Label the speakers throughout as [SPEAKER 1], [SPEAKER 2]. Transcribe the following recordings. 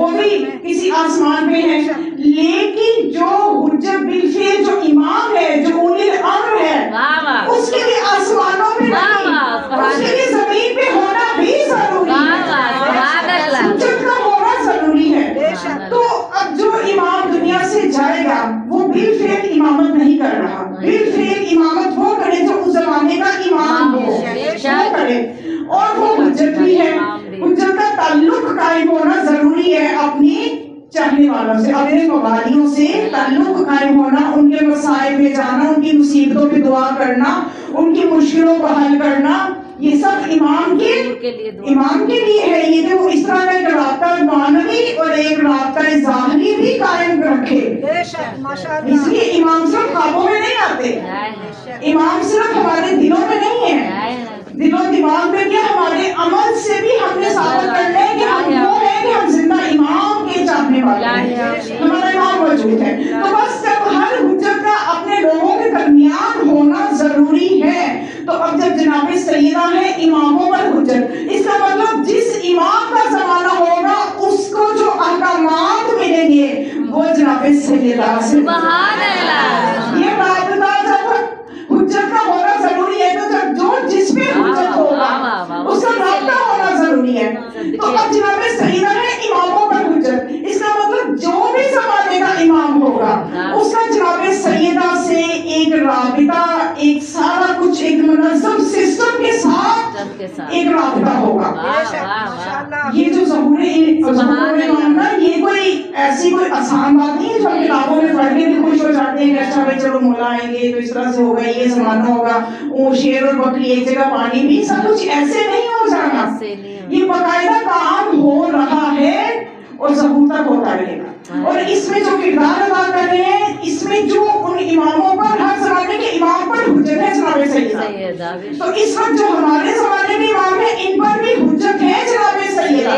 [SPEAKER 1] وہ بھی کسی آسمان پہ ہے. لیکن جو حجت بالفعل جو امام ہے, جو اولی الامر ہے, اس کے لیے آسمانوں پہ نہیں, اس کے لیے زمین پہ ہونا بھی ضروری ہے, حجت کا ہونا ضروری ہے. تو اب جو امام دنیا سے جائے گا وہ بالفعل امامت نہیں کر رہا, بالفعل امامت وہ کرے جو اس زمانے کا امام ہو, وہ کرے. اور وہ حجت بھی ہے, حجت کا تعلق قائم ہونا ضروری ہے اپنی چاہنے والوں سے, اپنے موالیوں سے تعلق قائم ہونا, ان کے مسائل میں جانا, ان کی مصیبتوں پہ دعا کرنا, ان کی مشکلوں کو حل کرنا, یہ سب امام کے لیے ہے. یہ کہ وہ اس طرح کا ایک رابطہ معنوی اور ایک رابطہ ظاہری بھی قائم رکھے. اس لیے امام صرف خوابوں میں نہیں آتے, امام صرف ہمارے دلوں میں نہیں ہے, دل و دماغ میں کیا, ہمارے عمل سے بھی ہم نے ثابت کرنا ہے کہ ہم وہ ہیں کہ ہم زندہ امام کے چاہنے والے ہیں, ہمارا امام موجود ہے. تو بس جب ہر حجت کا اپنے لوگوں کے درمیان ہونا ضروری ہے, تو اب جب جناب سیدہ ہے اماموں پر حجت, اس کا مطلب جس امام کا زمانہ ہوگا اس کو جو احکامات ملیں گے وہ جناب سیدہ سے. یہ رابطہ جب حجت کا ہونا ضروری ہے, تو جب جو جس پہ حجت ہوگا اس کا رابطہ ہونا ضروری ہے. تو اب جناب سیدہ ہے اماموں پر حجت, اس کا مطلب جو بھی زمانے کا امام ہوگا اس کا جناب سیدہ سے ایک رابطہ, ایک سارا کچھ ایک منظم سسٹم کے ساتھ ایک رابطہ ہوگا. یہ جو ظہور ماننا یہ کوئی ایسی کوئی آسان بات نہیں ہے جو ہم کتابوں میں پڑھ کے بھی خوش ہو جاتے ہیں کہ اچھا بھائی چلو مولا آئیں گے تو اس طرح سے ہوگا, یہ زمانہ ہوگا, وہ شیر اور بکری ایک جگہ پانی بھی, سب کچھ ایسے نہیں ہو جانا. یہ باقاعدہ کام ہو رہا ہے اور ظہور تک ہوتا رہے گا. اور اس میں جو کردار ادا کر رہے ہیں, اس میں جو ان اماموں پر, ہر زمانے کے امام پر حجت ہے جناب سیدہ, تو اس وقت جو ہمارے زمانے کے امام ہیں ان پر بھی حجت ہے جناب سیدہ.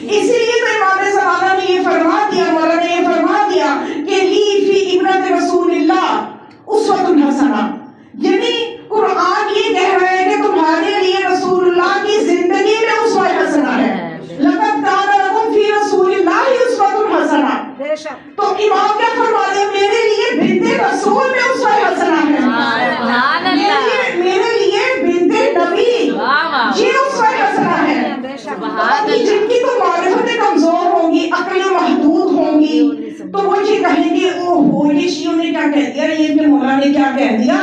[SPEAKER 1] اسی لیے تو امام زمانہ نے یہ فرما دیا, مولا نے یہ فرما دیا کہ لی فی ابنت رسول اللہ اسوۃ حسنہ, یعنی قرآن یہ کہہ رہا ہے کہ تمہارے لیے رسول اللہ کی زندگی میں اسوہ حسنہ ہے. لقد کان لکم فی رسول اللہ اسوۃ حسنہ. تو امام کیا فرما رہے ہیں, میرے لیے بنت رسول میں اسوہ حسنہ ہے, میرے لیے بنت نبی یہ اسوہ حسنہ ہے. جن کی تو معرفتیں کمزور ہوں گی, عقلیں محدود ہوں گی, تو وہ یہ کہیں گے او ہو یہ شیعوں نے کیا کہہ دیا, یہ پھر مولا نے کیا کہہ دیا.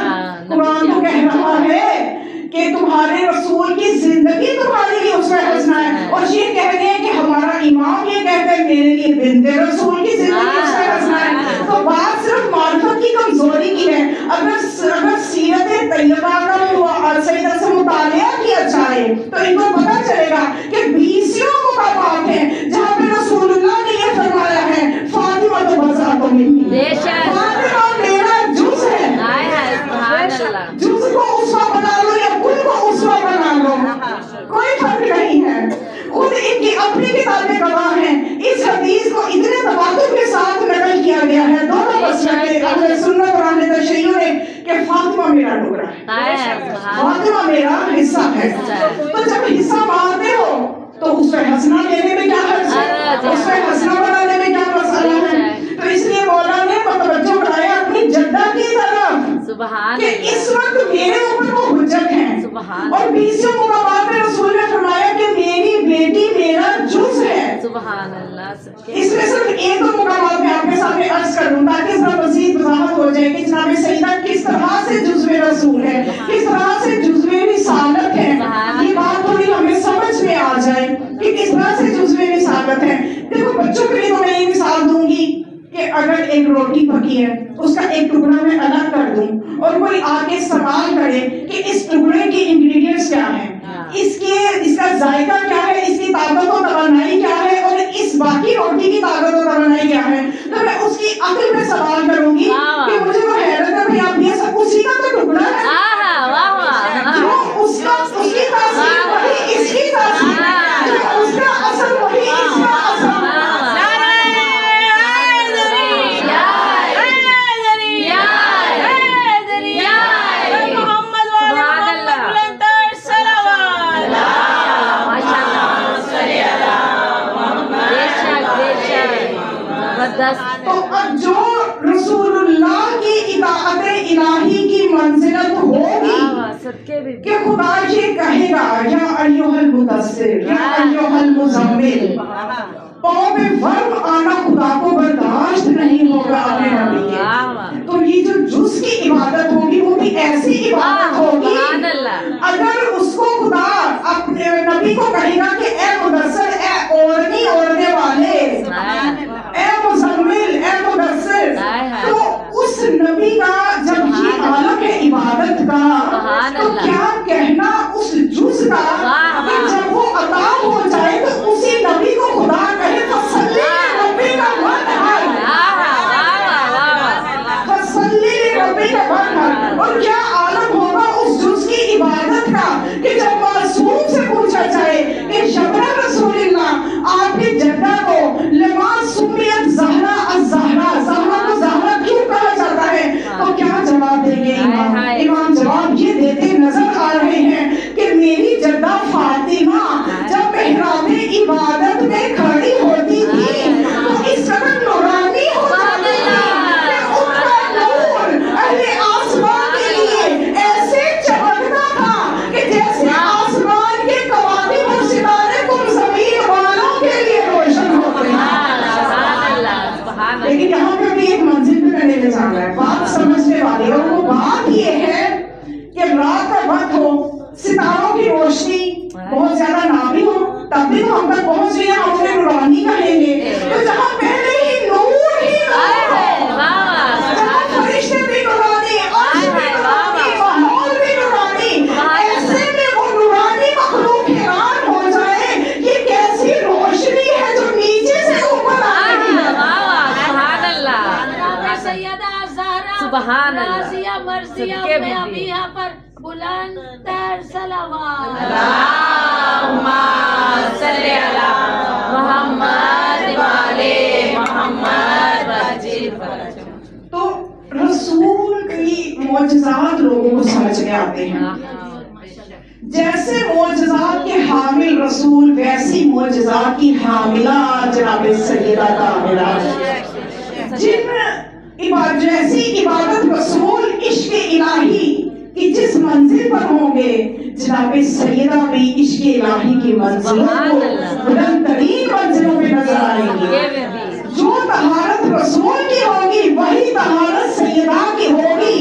[SPEAKER 1] قرآن تو کہہ رہا ہے کہ تمہارے رسول کی زندگی تمہارے لیے اسوہ حسنہ ہے, اور یہ کہہ رہے ہیں کہ ہمارا امام یہ کہتا ہے میرے لیے بنت رسول کی زندگی اسوہ حسنہ ہے. تو بات صرف معرفت کی کمزوری کی ہے. اگر سیرت طیبہ کا سیدہ سے مطالعہ کیا جائے تو ان کو پتہ چلے گا کہ 20 مقامات ہیں جہاں پہ رسول اللہ نے یہ فرمایا ہے فاطمہ تو بذات منی, فاطمہ میرا جز ہے. جز کو اسوہ بنا لو یا کل کو اسوہ بنا لو, کوئی فرق نہیں ہے. خود ان کی اپنی کتابیں گواہ ہیں. اس حدیث کو اتنے تواتر کے ساتھ نقل کیا گیا ہے دونوں مسلک اہل سنت اور اہل تشیع نے کہ فاطمہ میرا ٹکڑا ہے, فاطمہ میرا حصہ ہے. تو جب حصہ مانتے ہو تو اس پہ حسنہ لینے میں کیا حرج ہے, اس پہ حسنہ بنانے میں کیا مسئلہ ہے. تو اس لیے مولا نے متوجہ بنایا اپنی جدہ کی طرف کہ اس وقت میرے اوپر وہ حجت ہیں, اور 20 مقامات میں رسول نے فرمایا کہ میری بیٹی میرا جز ہے. اس میں صرف ایک دو مقامات میں آپ کے سامنے عرض کر دوں تاکہ اس پر مزید وضاحت ہو جائے کہ جناب سیدہ کس طرح سے جزو رسول ہے, کس طرح سے جزو رسالت ہے. یہ بات تھوڑی ہمیں سمجھ میں آ جائے کہ کس طرح سے جزو رسالت ہے. دیکھو بچوں کے لیے تو میں یہ مثال دوں گی کہ اگر ایک روٹی پکی ہے اس کا ایک ٹکڑا میں الگ کر دوں اور کوئی آ کے سوال کرے کہ اس ٹکڑے کے انگریڈینٹس کیا ہیں, اس کا ذائقہ کیا ہے, اس کی طاقت و توانائی کیا ہے, اور اس باقی روٹی کی طاقت و توانائی کیا ہے, تو میں اس کی عقل میں سوال کروں گی کہ مجھے وہ حیرت ہے بھئی آپ یہ سب اسی کا تو ٹکڑا ہے, جو اس کی تاثیر وہی اس کی تاثیر, جو اس کا اثر وہی اس کا اثر. تو اب جو رسول اللہ کی اطاعت الہی کی منزلت ہوگی کہ خدا یہ کہے گا یا ایھا المدثر یا ایھا المزمل، پاؤں پہ ورم آنا خدا کو برداشت نہیں ہوگا اپنے نبی کے. تو یہ جو جز کی عبادت ہوگی وہ بھی ایسی عبادت ہوگی اگر اس کو خدا اپنے نبی کو کہے گا کہ اے مدثر، اے اوڑھنے والے، اے مزمل، اے مدثر، تو اس نبی کا جب یہ عالم ہے عبادت کا تو کیا کہنا اس جز کا کہ جب وہ عطا ہو جائے تو اسی نبی کو خدا کہے فصلی ربی کا وانحر، فصلی ربی کا وانحر. اور کیا عالم ہوگا اس جز کی عبادت کا کہ جب معصوم سے پوچھا جائے کہ شبرا رسول اللہ آپ کی جدہ کو لما سمیت زہرا الزہرا، زہرا کو زہرا کیوں کہا جاتا ہے، تو کیا جواب دیں گے امام؟ امام جواب یہ دیتے نظر آ رہے ہیں کہ میری جدہ فاطمہ جب محراب عبادت میں کھڑی ہوتی تھی تو اس قدر نورانی ہو جاتی تھی کہ ان کا نور اہل آسمان کے لیے ایسے چمکتا تھا کہ جیسے آسمان کے کواکب اور ستارے تم زمین والوں کے لیے روشن ہوتے ہیں. لیکن یہاں پہ بھی ایک منزل پہ رہنے لے جانا ہے بات سمجھنے والی، اور وہ بات یہ ہے کہ رات کا وقت ہو، ستاروں کی روشنی بہت زیادہ نہ بھی ہو، تب بھی تو ہم تک پہنچ گئی ہم انہیں نورانی کہیں گے. تو جہاں پہلے ہی نور ہی نور ہو، جہاں فرشتے بھی نورانی، عرش بھی نورانی، ماحول بھی نورانی، ایسے میں وہ نورانی مخلوق حیران ہو جائے یہ کیسی روشنی ہے جو نیچے سے اوپر آ رہی ہے.
[SPEAKER 2] سبحان اللہ.
[SPEAKER 3] رازیہ مرضیہ میں ابھی یہاں پر بلند تر صلوات.
[SPEAKER 2] اللہم صلی علی محمد وعلی محمد وعجل فرج.
[SPEAKER 1] تو رسول کی معجزات لوگوں کو سمجھ میں آتے ہیں. جیسے معجزات کے حامل رسول ویسی معجزات کی حاملہ جناب سیدہ کاملہ. جیسی عبادت رسول عشق الہی کہ جس منزل پر ہوں گے جناب سیدہ بھی عشق الہی کی منزلوں کو بلند ترین منزلوں پہ نظر آئیں گی. جو طہارت رسول کی ہوگی وہی طہارت سیدہ کی ہوگی.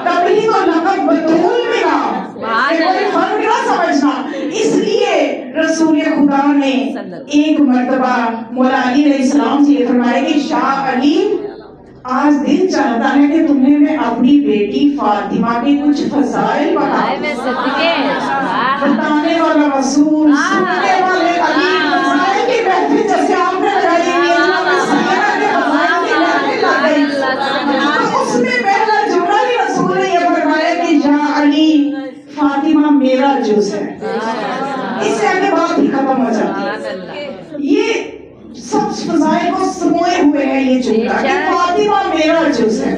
[SPEAKER 1] تبھی تو لقب بطول ملا، کوئی فرق نہ سمجھنا. اس لیے رسول خدا نے ایک مرتبہ مولا علی علیہ السلام سے یہ فرمایا کہ شاہ علی آج دل چاہتا ہے کہ تمہیں میں اپنی بیٹی فاطمہ کے کچھ فضائل بتانے والا رسول، سننے والے علی، فضائل کی محفل جیسے آپ نے لگائی ہوئی ہے، سیدہ کے فضائل کی محفل لگائی. تو اس میں پہلا جملہ ہی رسول نے یہ فرمایا کہ یا علی فاطمہ میرا جز ہے. اس سے آگے بات ہی ختم ہو جاتی ہے. یہ سب فضائل کو سموئے ہوئے ہیں یہ جملہ کہ فاطمہ میرا جز ہے.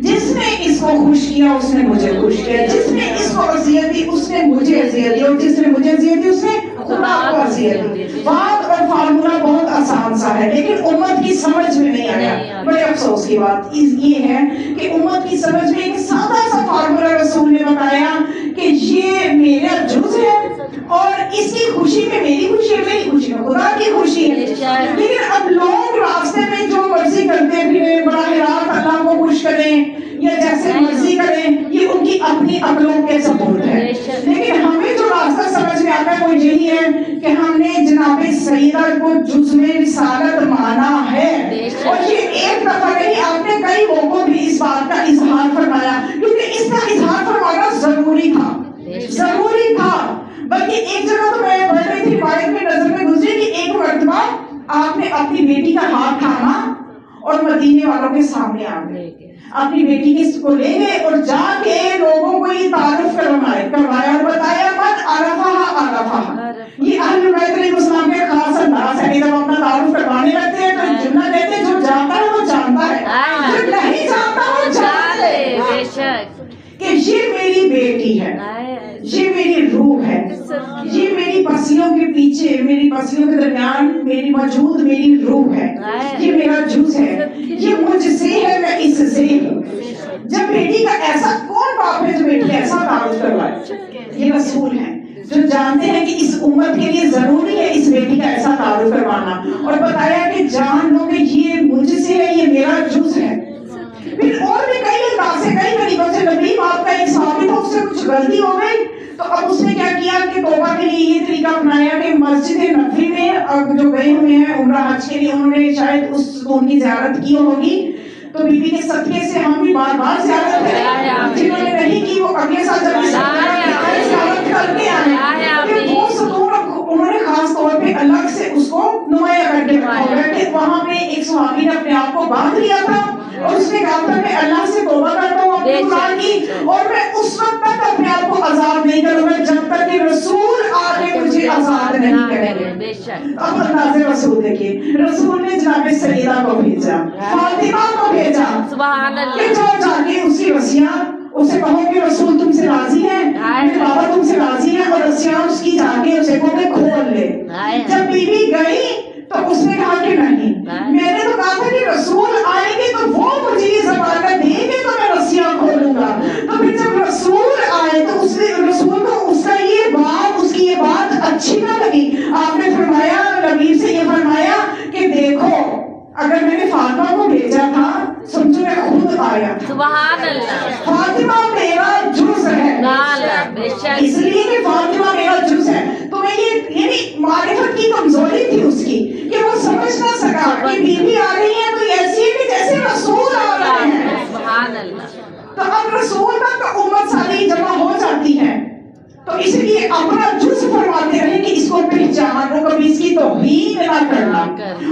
[SPEAKER 1] جس نے اس کو خوش کیا اس نے مجھے خوش کیا، جس نے اس کو اذیت دی اس نے مجھے اذیت دی، اور جس نے مجھے اذیت دی اس نے خدا کو اذیت دی. بات اور فارمولہ بہت آسان سا ہے لیکن امت کی سمجھ میں نہیں آیا. بڑے افسوس کی بات یہ ہے کہ امت کی سمجھ میں ایک سادہ سا فارمولہ رسول نے بتایا کہ یہ میرا جز ہے اور اس کی خوشی میں میری خوشی ہے، میری خوشی میں خدا کی خوشی ہے. لیکن اب لوگ راستے میں جو مرضی کرتے پھریں، براہ راست اللہ کو خوش کریں یا جیسے مرضی کریں، یہ ان کی اپنی عقلوں کے سپورٹ ہے. لیکن ہمیں جو راستہ سمجھ میں آتا ہے وہ یہی ہے کہ ہم نے جناب سیدہ کو جز میں رسالت مانا ہے. اور یہ ایک دفعہ نہیں، آپ نے کئی موقعوں بھی اس بات کا اظہار فرمایا کیونکہ اس کا اظہار فرمانا ضروری تھا، ضروری تھا. بلکہ ایک جگہ تو میں پڑھ رہی تھی روایت میں نظر میں گزری کہ ایک مرتبہ آپ نے اپنی بیٹی کا ہاتھ تھاما اور مدینے والوں کے سامنے آ گئے، اپنی بیٹی کی کو لے گئے اور جا کے لوگوں کو یہ تعارف کروایا اور بتایا من عرفہ. یہ اہل بیت علیہ السلام کے خاص انداز ہے. جب اپنا تعارف کروانے لگتے ہیں تو جملہ کہتے ہیں جو جانتا ہے وہ جانتا ہے، جو نہیں جانتا وہ جان لے کہ یہ میری بیٹی ہے، یہ میری روح ہے، یہ میری پسیوں کے پیچھے میری پسلیوں کے درمیان میری موجود میری روح ہے، یہ میرا جوز ہے، یہ مجھ سے ہے، میں اس سے ہوں۔ جب بیٹی کا ایسا کون باپ ہے جو بیٹی کا ایسا تعارف کروائے؟ یہ رسول ہیں جو جانتے ہیں کہ اس امت کے لیے ضروری ہے اس بیٹی کا ایسا تعارف کروانا، اور بتایا کہ جان لو کہ یہ مجھ سے ہے، یہ میرا جز ہے۔ پھر اور بھی کئی انداز سے کئی طریقوں سے نبی آپ کا ایک صحابی تھا، اس سے کچھ غلطی ہو گئی تو اب اس نے کیا کیا کہ توبہ کے لیے یہ طریقہ اپنایا کہ مسجد نبوی میں جو گئے ہوئے ہیں عمرہ حج کے لیے، انہوں نے شاید اس ستون کی زیارت کی ہوگی، تو بی بی کے صدقے سے ہم بھی بار بار زیارت کریں، جنہوں نے نہیں کی وہ اگلے سال جب زیارت کر کے آئے، پھر وہ ستون انہوں نے خاص طور پہ الگ سے اس کو نمایاں کر کے رکھا ہوگا کہ وہاں پہ ایک صحابی نے اپنے آپ کو باندھ لیا تھا اور اس نے کہا تھا کہ اللہ سے توبہ کرتا ہوں اپنی گناہ کی، اور میں اس وقت تک اپنے آپ کو آزاد نہیں کروں گا جب تک کہ رسول آ کے مجھے آزاد نہیں کریں گے۔ اب انداز رسول دیکھیے، رسول نے جناب سیدہ کو بھیجا، فاطمہ کو بھیجا کہ جو جا کے اس کی رسیاں اسے کہو کہ رسول تم سے راضی ہے، میرے بابا تم سے راضی ہے، اور رسیاں اس کی جا کے اسے کہو کہ کھول لے۔ جب بی بی گئی تو اس نے کہا کہ نہیں، میں نے تو کہا تھا کہ رسول آئیں گے تو وہ مجھے یہ ضمانت دیں گے تو میں رسیاں کھولوں گا۔ تو پھر جب رسول آئے تو اس نے رسول کو اس کا یہ بات، اس کی یہ بات اچھی نہ لگی، آپ نے فرمایا لبیب سے یہ فرمایا کہ دیکھو اگر میں نے فاطمہ کو بھیجا تھا سمجھو میں خود آیا تھا،
[SPEAKER 2] سبحان اللہ،
[SPEAKER 1] فاطمہ میرا جز ہے، اس لیے کہ فاطمہ میرا جز ہے۔ تو میں یہ یعنی معرفت کی کمزوری تھی اس کی کہ وہ سمجھ نہ سکا کہ بی بی آ رہی ہے تو ایسی ہے کہ جیسے رسول آ رہے ہیں،
[SPEAKER 2] سبحان اللہ۔
[SPEAKER 1] تو اب رسول تک امت ساری جمع ہو جاتی ہے، تو اس لیے اپنا جز فرماتے رہے کہ اس کو پہچانو، کبھی اس کی توہین نہ کرنا،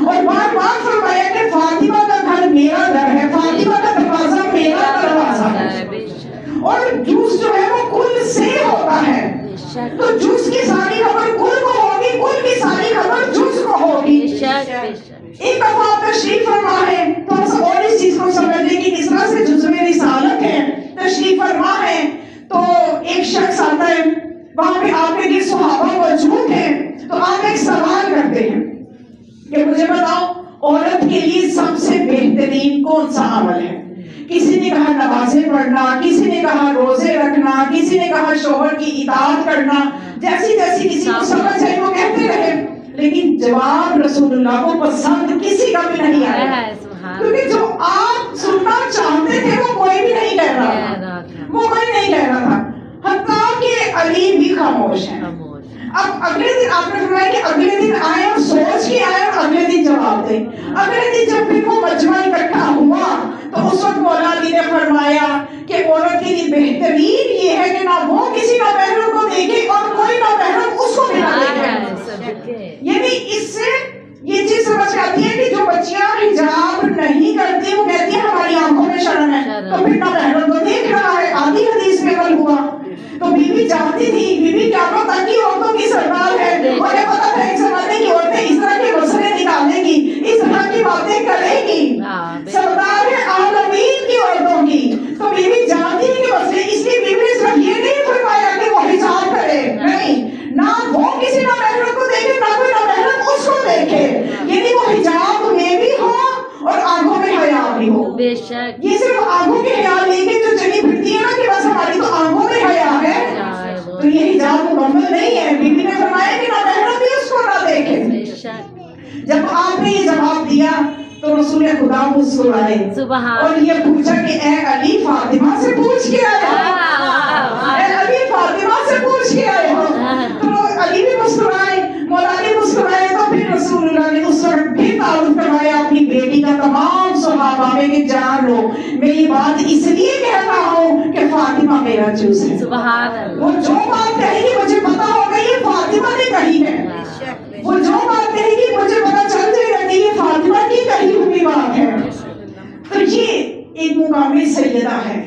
[SPEAKER 1] اور بار بار فرمایا کہ فاطمہ کا گھر میرا گھر ہے، فاطمہ کا دروازہ میرا دروازہ ہے، اور جز جو ہے وہ کل سے ہوتا ہے، تو جز کی ساری خبر کل کو ہوگی، کل کی ساری خبر جز کو ہوگی۔ ایک دفعہ آپ تشریف فرما ہے، تھوڑا سا اور اس چیز کو سمجھ لیں کہ کس طرح سے جزو رسالت ہے، تشریف فرما ہے تو ایک شخص آتا ہے، وہاں پہ آپ کے صحابہ موجود ہیں، تو آپ ایک سوال کرتے ہیں کہ مجھے بتاؤ عورت کے لیے سب سے بہترین کون سا عمل ہے؟ کسی نے کہا نمازیں پڑھنا، کسی نے کہا روزے رکھنا، کسی نے کہا شوہر کی اطاعت کرنا، جیسی جیسی کسی کو سمجھ آئی وہ کہتے رہے، لیکن جواب رسول اللہ کو پسند کسی کا بھی نہیں آیا، کیونکہ جو آپ سننا چاہتے تھے وہ کوئی بھی نہیں کہہ رہا تھا، وہ کوئی نہیں کہہ رہا تھا، حتیٰ کہ علی بھی خاموش ہیں۔ اب اگلے دن آپ نے فرمایا کہ اگلے دن آئے اور سوچ کے آئے اور اگلے دن جواب دیں۔ اگلے دن جب پھر وہ مجمع اکٹھا ہوا تو اس وقت مولا علی نے فرمایا کہ عورت کے لیے بہترین یہ ہے کہ نہ وہ کسی نامحرم کو دیکھے اور کوئی نامحرم اس کو بھی نہ دیکھے۔ یعنی اس سے یہ چیز سمجھ آتی ہے کہ جو بچیاں حجاب نہیں کرتی وہ کہتی ہیں ہماری آنکھوں میں شرم ہے، تو پھر نامحرم تو دیکھ رہا ہے، آدھی حدیث میں عمل ہوا۔ تو بی بی جانتی تھی، بی بی کیا پتہ کی عورتوں کی سردار ہے، اور یہ پتہ تھا ایک زمانے کی عورتیں اس طرح کے مسئلے نکالنے کی، اس طرح کی باتیں کرے گی، سردار ہے عالمین کی عورتوں کی۔ تو بی بی جانتی ہے کہ مسئلے، اس لیے بی بی نے صرف یہ نہیں فرمایا کہ وہ حجاب کرے، نہیں، نہ وہ کسی نامحرم کو دیکھے نہ کوئی نامحرم اس کو دیکھے، یعنی وہ حجاب میں بھی ہو اور آنکھوں میں حیا بھی ہو۔
[SPEAKER 2] بے شک
[SPEAKER 1] یہ صرف آنکھوں کے حیا لے کے جو چلی پھرتی ہے نا کہ بس ہماری تو آنکھوں میں حیا ہے، تو یہ حجاب مکمل نہیں ہے۔ بی بی نے فرمایا کہ نامحرم بھی اس کو نہ دیکھے۔ جب آپ نے یہ جواب دیا تو رسول خدا مسکرائے اور یہ پوچھا کہ اے علی فاطمہ سے پوچھ کے آئے ہو، اے علی فاطمہ سے پوچھ کے آئے ہو۔ تو علی بھی مسکرائے، مولا علی مسکرائے، تو پھر رسول اللہ نے اس وقت بھی تعارف کروایا اپنی بیٹی کا تمام صحابہ میں کہ جان لو میں یہ بات اس لیے کہہ رہا ہوں کہ فاطمہ میرا جز ہے۔ وہ جو بات کہے گی مجھے پتا ہوگا یہ فاطمہ نے کہی ہے، وہ جو بات کہے گی مجھے پتا چل جائے گا کہ یہ فاطمہ کی کہی ہوئی بات ہے۔ تو یہ ایک مقام سیدہ ہے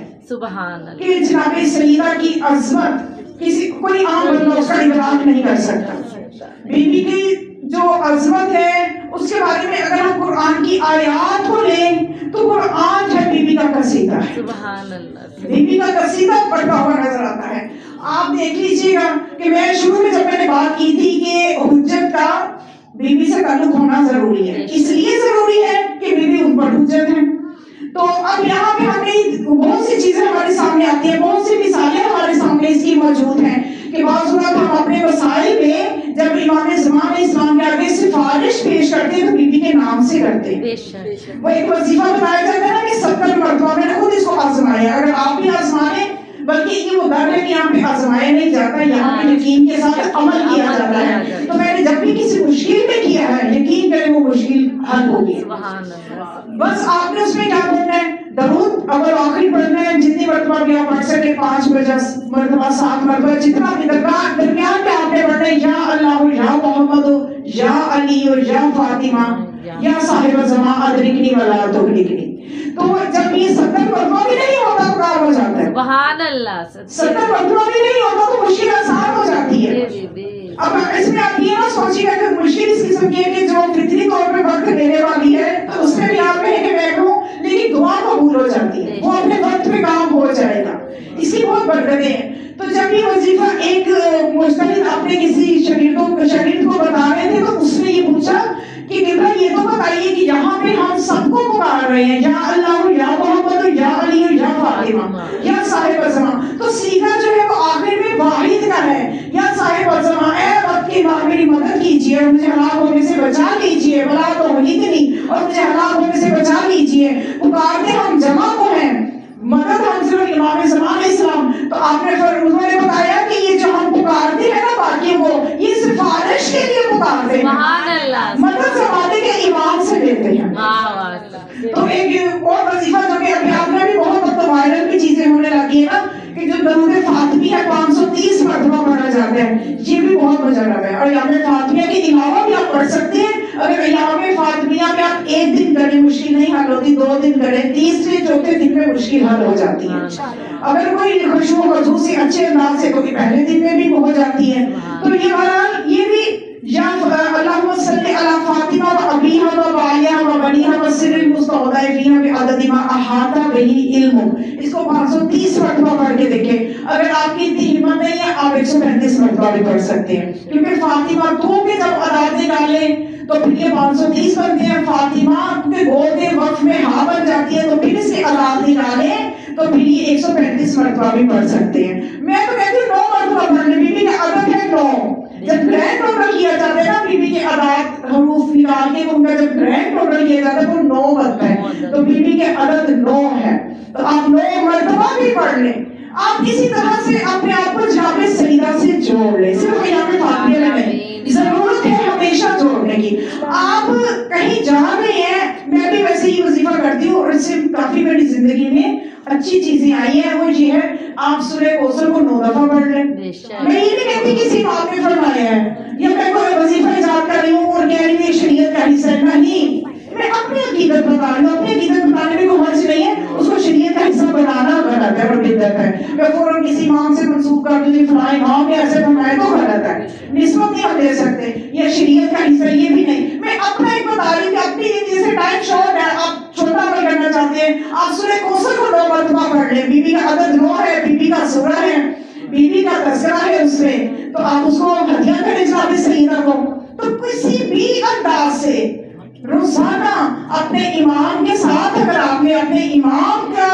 [SPEAKER 1] کہ جناب سیدہ کی عظمت کسی کوئی عام بندہ اس کا ادراک نہیں کر سکتا۔ بی بی کی جو عظمت ہے اس کے بارے میں اگر ہم قرآن کی آیات کو لیں تو قرآن جو ہے بیوی کا قصیدہ ہے،
[SPEAKER 2] سبحان اللہ،
[SPEAKER 1] بیوی کا قصیدہ پڑھتا ہوا نظر آتا ہے. آپ دیکھ لیجئے گا کہ میں شروع میں جب میں نے بات کی تھی کہ حجت کا بیوی سے تعلق ہونا ضروری ہے، اس لیے ضروری ہے کہ بیوی ان پر حجت ہے. تو اب یہاں پہ ہمیں بہت سی چیزیں ہمارے سامنے آتی ہیں، بہت سی مثالیں ہمارے سامنے اس کی موجود ہیں کہ بعض اوقات ہم اپنے مسائل میں جب امام زمان اسلام کے آگے سفارش پیش کرتے ہیں تو بیوی کے نام سے کرتے ہیں. وہ ایک وظیفہ بتایا جاتا ہے نا کہ 70 مرتبہ میں نے خود اس کو آزمایا، اگر آپ بھی آزمائیں، بلکہ یہ وہ در ہے کہ یہاں پہ آزمایا نہیں جاتا، یہاں پہ یقین کے ساتھ عمل کیا جاتا ہے. تو میں نے جب بھی کسی مشکل میں کیا ہے، یقین کریں وہ مشکل حل ہوگی. بس آپ نے اس میں کیا پڑھنا ہے؟ درود اول آخری پڑھنا ہے، جتنی مرتبہ بھی آپ پڑھ سکے، 5 مرتبہ 7 مرتبہ جتنا بھی درمیان میں آپ نے پڑھنا ہے، یا اللہ یا محمد یا علی یا فاطمہ یا صاحب زمان ادرکنی ولا تغرقنی. تو جب یہ 70 مرتبہ بھی نہیں ہوتا تو کام ہو جاتا ہے.
[SPEAKER 2] سبحان اللہ،
[SPEAKER 1] 70 مرتبہ بھی نہیں ہوتا تو مشکل آسان ہو جاتی ہے. اب اس میں آپ یہ نہ سوچیے گا کہ مشکل اس قسم کی ہے کہ جو فطری طور پہ وقت لینے والی ہے تو اس میں بھی آپ کہیں کہ میں کہوں، لیکن دعا قبول ہو جاتی ہے، وہ اپنے وقت پہ کام ہو جائے گا. اس کی بہت برکتیں ہیں. تو جب یہ وظیفہ ایک مجتہد اپنے کسی شاگرد کو بتا رہے تھے تو اس نے یہ پوچھا کہ قبلہ یہ تو بتائیے کہ یہاں پہ ہم سب کو پکار رہے ہیں، یا اللہ یا محمد یا علی یا فاطمہ یا صاحب زمان، تو سیدھا جو ہے وہ آخر میں واحد کا ہے، یا صاحب زمان، اے رب کی ماں میری مدد کیجیے اور مجھے ہلاک ہونے سے بچا لیجیے، ولا تہلکنی، اور مجھے ہلاک ہونے سے بچا لیجیے. پکارتے ہم جمع کو ہیں، مدد ہم صرف امام زمان اسلام. تو آپ نے انہوں نے بتایا کہ یہ جو ہم پکارتے ہیں نا باقی وہ یہ سفارش کے لیے پکارتے ہیں، مدد زمانے کے امام سے لیتے ہیں. تو ایک اور وظیفہ جو کہ ابھی آپ نے بھی بہت اب تو وائرل بھی چیزیں ہونے لگی ہے نا کہ جو درود فاطمیہ 530 مرتبہ پڑھا جاتا ہے، یہ بھی بہت مجرب ہے. اور یام فاطمیہ کے علاوہ بھی آپ پڑھ سکتے ہیں. اگر یام فاطمیہ میں آپ 1 دن کریں مشکل نہیں حل ہوتی، 2 دن کریں، تیسرے چوتھے دن میں مشکل حل ہو جاتی ہے. اگر کوئی خوشبو وضو سے اچھے انداز سے کوئی پہلے دن میں بھی ہو جاتی ہے. تو یہ بہرحال یہ بھی یا اللہم صلی علی فاطمہ و ابیہا و بعلیہا و بنیہا و سر المستودع فیہا بعدد ما احاط بہ علم. اس کو 530 مرتبہ پڑھ کے دیکھیں. اگر آپ کی اتنی ہمت نہیں ہے آپ 135 مرتبہ بھی پڑھ سکتے ہیں، کیونکہ فاطمہ 2 کے جب اعداد نکالیں تو پھر یہ 530 بنتے ہیں. فاطمہ کے گولتے وقت میں ہاں بن جاتی ہے تو پھر اس کے اعداد نکالیں تو پھر یہ 135 مرتبہ بھی پڑھ سکتے ہیں. میں تو کہتی ہوں 9 مرتبہ پڑھنے، بیوی کا عدد ہے 9. جب گرینڈ ٹوٹل کیا جاتا ہے نا بیوی کے عدد حروف نکال کے ان کا جب گرینڈ ٹوٹل کیا جاتا ہے وہ 9 بنتا ہے. تو بیوی کے عدد 9 ہے. تو آپ 9 مرتبہ بھی پڑھ لیں. آپ کسی طرح سے اپنے آپ کو جامع سیدہ سے جوڑ لیں، صرف یہاں پہ فاطمیہ میں نہیں، ضرورت ہے ہمیشہ جوڑنے کی. آپ کہیں جا رہے ہیں، میں بھی ویسے ہی وظیفہ کرتی ہوں اور اس سے کافی میری زندگی میں اچھی چیزیں آئی ہیں. وہ یہ ہے آپ سورہ کوثر کو 9 دفعہ پڑھ لیں. میں یہ نہیں کہتی کسی بات میں فرمایا ہے یا میں کوئی وظیفہ ایجاد کر رہی ہوں اور کہہ رہی ہوں یہ شریعت کا حصہ نہیں. میں اپنی عقیدت بتا رہی ہوں، اپنی عقیدت بتانے میں کوئی حرج نہیں ہے. اس کو شریعت کا حصہ بنانا غلط ہے اور بدعت ہے. میں فوراً کسی امام سے منسوب کر دوں فلاں امام نے ایسے فرمایا تو غلط ہے، نسبت نہیں ہم دے سکتے. یہ شریعت کا حصہ یہ بھی نہیں. میں اپنا ایک بتا رہی ہوں کہ اپنی جیسے ٹائم شارٹ ہے، آپ چھوٹا عمل کرنا چاہتے ہیں، آپ سورہ کوثر کو 9 مرتبہ پڑھ لیں. بیوی کا عدد 9 ہے، بیوی کا سورہ ہے، بیوی کا تذکرہ ہے اس میں، تو آپ اس کو ہدیہ کریں جناب سیدہ کو. تو کسی بھی انداز سے روزانہ اپنے امام کے ساتھ اگر آپ نے اپنے امام کا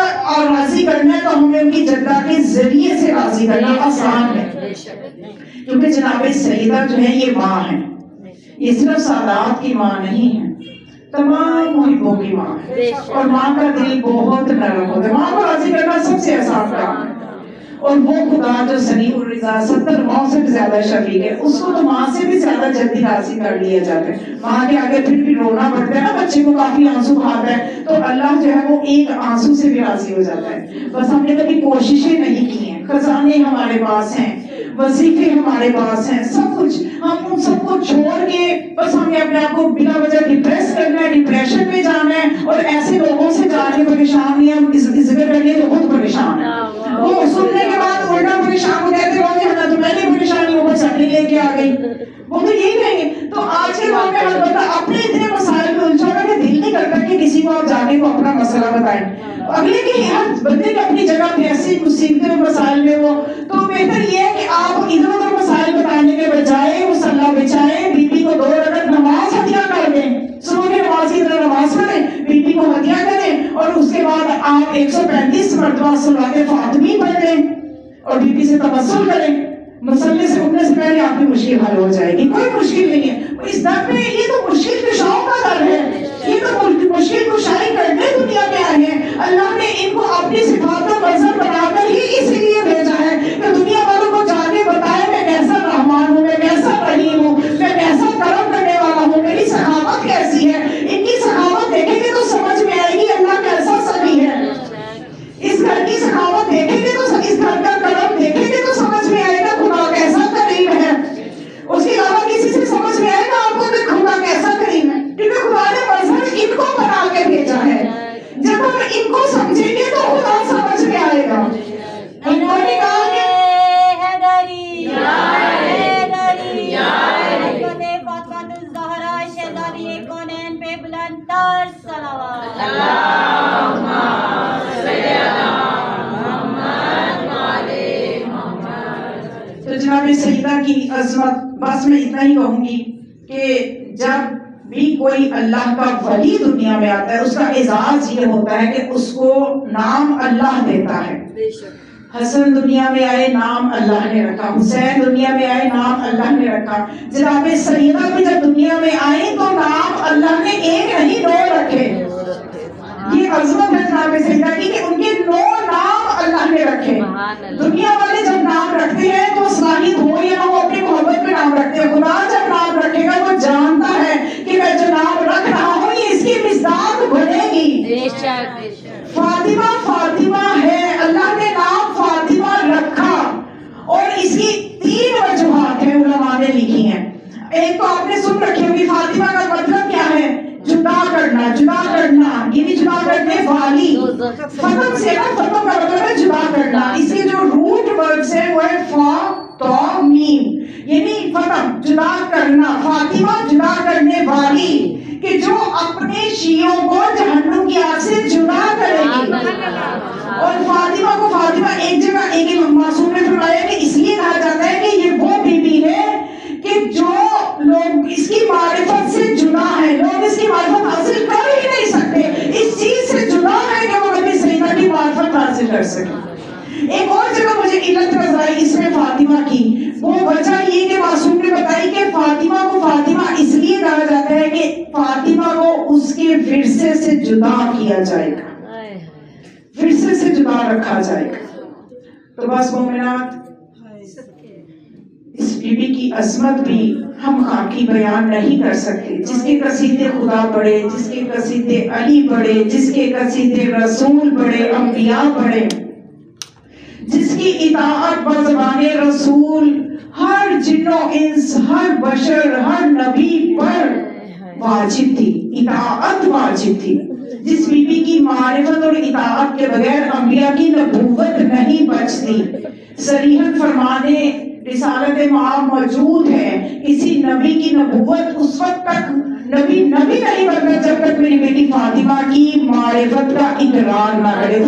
[SPEAKER 1] راضی کرنا ہے تو ہمیں ان کی جدہ کے ذریعے سے راضی کرنا آسان ہے، کیونکہ جناب سیدہ جو ہے یہ ماں ہے، یہ صرف سادات کی ماں نہیں ہے، تمام محبوں کی ماں ہے. اور ماں کا دل بہت نرم ہوتا ہے، ماں کو راضی کرنا سب سے آسان کام ہے. اور وہ خدا جو سمیع الرضا 70 ماں سے بھی زیادہ شفیق ہے، اس کو تو ماں سے بھی زیادہ جلدی راضی کر لیا جاتا ہے. ماں کے آگے پھر بھی رونا پڑتا ہے نا، بچے کو کافی آنسو بہاتا ہے تو اللہ جو ہے وہ ایک آنسو سے بھی راضی ہو جاتا ہے. بس ہم نے کبھی کوششیں نہیں کی ہیں. خزانے ہمارے پاس ہیں، وظیفے ہمارے پاس ہیں، سب کچھ. ہم ان سب کو چھوڑ کے بس ہمیں اپنے آپ کو بلا وجہ ڈپریس کرنا ہے، ڈپریشن میں جانا ہے اور ایسے لوگوں سے جا کے پریشان نہیں. ہم ذکر کر لیے تو خود پریشان ہے، وہ سننے کے بعد الٹا پریشان ہو جاتے رہو گے تو میں نے پریشانی اوپر سٹی لے کے آ گئی، وہ تو یہی کہیں گے. تو آج کے دور میں البتہ اپنے اتنے مسائل میں الجھا کہ دل نہیں کرتا کہ کسی کو آپ جانے کو اپنا مسئلہ بتائیں. اگلے کے ہر بندے کی اپنی جگہ پہ ایسی مصیبتیں مسائل میں وہ تو بہتر یہ ہے کہ آپ ادھر ادھر مسائل بتانے کے بجائے مصلی بچھائیں, بیوی کو 2 رکعت نماز ہدیہ کر دیں, صبح کی نماز کی طرح نماز پڑھیں, بیوی کو ہدیہ کریں, اور اس کے بعد آپ 135 مرتبہ صلاۃ فاطمی پڑھ لیں اور بیوی سے توسل کریں. مسلے سے اٹھنے سے پہلے آپ کی مشکل حل ہو جائے گی. کوئی مشکل نہیں ہے اس در میں, یہ تو مشکل کشاؤں کا در ہے, یہ تو مشکل کشائی کرنے دنیا میں آئے ہیں. اللہ نے ان کو اپنی صفات و مظہر بنا کر ہی اس لیے بھیجا ہے کہ دنیا والوں کو جانے بتائے میں کیسا رحمان ہوں, میں کیسا رحیم ہوں, میں کیسا کرم کرنے والا ہوں, میری سخاوت کیسی ہے. ان کی سخاوت دیکھیں گے تو سمجھ میں آئے گی اللہ کیسا سخی ہے. اس گھر کی سخاوت دیکھیں گے تو, اس گھر کا کرم دیکھیں گے تو سمجھ میں آئے گا خدا کیسا کریم ہے. اس کے علاوہ کسی سے سمجھ میں آئے گا آپ کو کہ خدا کیسا کریم ہے, کیونکہ خدا نے مظہر ان کو بنا کے بھیجا ہے. جب ہم ان کو سمجھیں گے تو خدا سمجھ میں آئے گا. ان کو نکال کے تو جناب سیدہ کی عظمت, بس میں اتنا ہی کہوں گی کہ جب بھی کوئی اللہ کا ولی دنیا میں آتا ہے اس کا اعزاز یہ ہوتا ہے کہ اس کو نام اللہ دیتا ہے. حسن دنیا میں آئے نام اللہ نے رکھا, حسین دنیا میں آئے نام اللہ نے رکھا. جناب سیدہ بھی جب دنیا میں آئی تو نام اللہ نے ایک نہیں 9 رکھے. یہ عظمت ہے جناب سیدہ کی کہ ان کے 9 نام اللہ نے رکھے. دنیا والے جب نام رکھتے ہیں تو صلاحیت ہو یا نہ ہو اپنی محبت میں نام رکھتے ہیں. خدا جب نام رکھے گا وہ جانتا ہے کہ میں جو نام رکھ رہا ہوں یہ اس کی مصداق بڑھے گی. فاطمہ فاطمہ ہے, اللہ نے نام فاطمہ رکھا اور اس کی 3 وجوہات ہیں علماء نے لکھی ہیں. ایک تو آپ نے سن رکھی ہوگی فاطمہ کا مطلب کیا ہے, جدا کرنا, جدا کرنا یعنی جدا کرنے والی. فتم سے نا, فتم کا مطلب ہے جدا کرنا. اس کے جو روٹ ورڈز ہیں وہ ہے فا تو میم, یعنی فتم جدا کرنا, فاطمہ جدا کرنے والی کہ جو اپنے شیعوں کو جہنم کی آگ سے جدا کرے گی. اور فاطمہ کو فاطمہ ایک جگہ ایک معصوم نے فرمایا کہ اس لیے کہا جاتا ہے کہ یہ وہ بیوی ہے کہ جو لوگ اس کی معرفت سے جدا ہے, لوگ اس کی معرفت حاصل کر ہی نہیں سکتے, اس چیز سے جدا ہے کہ وہ نبی سیدہ کی معرفت حاصل کر سکے. ایک اور جگہ مجھے علت نظر آئی اس میں فاطمہ کی, وہ وجہ یہ کہ معصوم نے بتائی کہ فاطمہ کو فاطمہ اس لیے کہا جاتا ہے کہ فاطمہ کو اس کے ورثے سے جدا کیا جائے گا, ورثے سے جدا رکھا جائے گا. تو بس مومنات, اس بی بی کی عظمت بھی ہم خاکی بیان نہیں کر سکتے. جس کے قصیدے خدا پڑھے, جس کے قصیدے علی پڑھے, جس کے قصیدے رسول پڑھے, انبیاء پڑھے, جس کی اطاعت بزبان رسول ہر جن و انس, ہر بشر, ہر نبی پر واجب تھی, اطاعت واجب تھی. جس بی بی کی معرفت اور اطاعت کے بغیر انبیاء کی نبوت نہیں بچتی. صریحاً فرمانے رسالت مآب موجود ہے, کسی نبی کی نبوت اس وقت تک نبی نہیں بنتا جب تک میری بیٹی فاطمہ کی معرفت کا اقرار نہ کرے.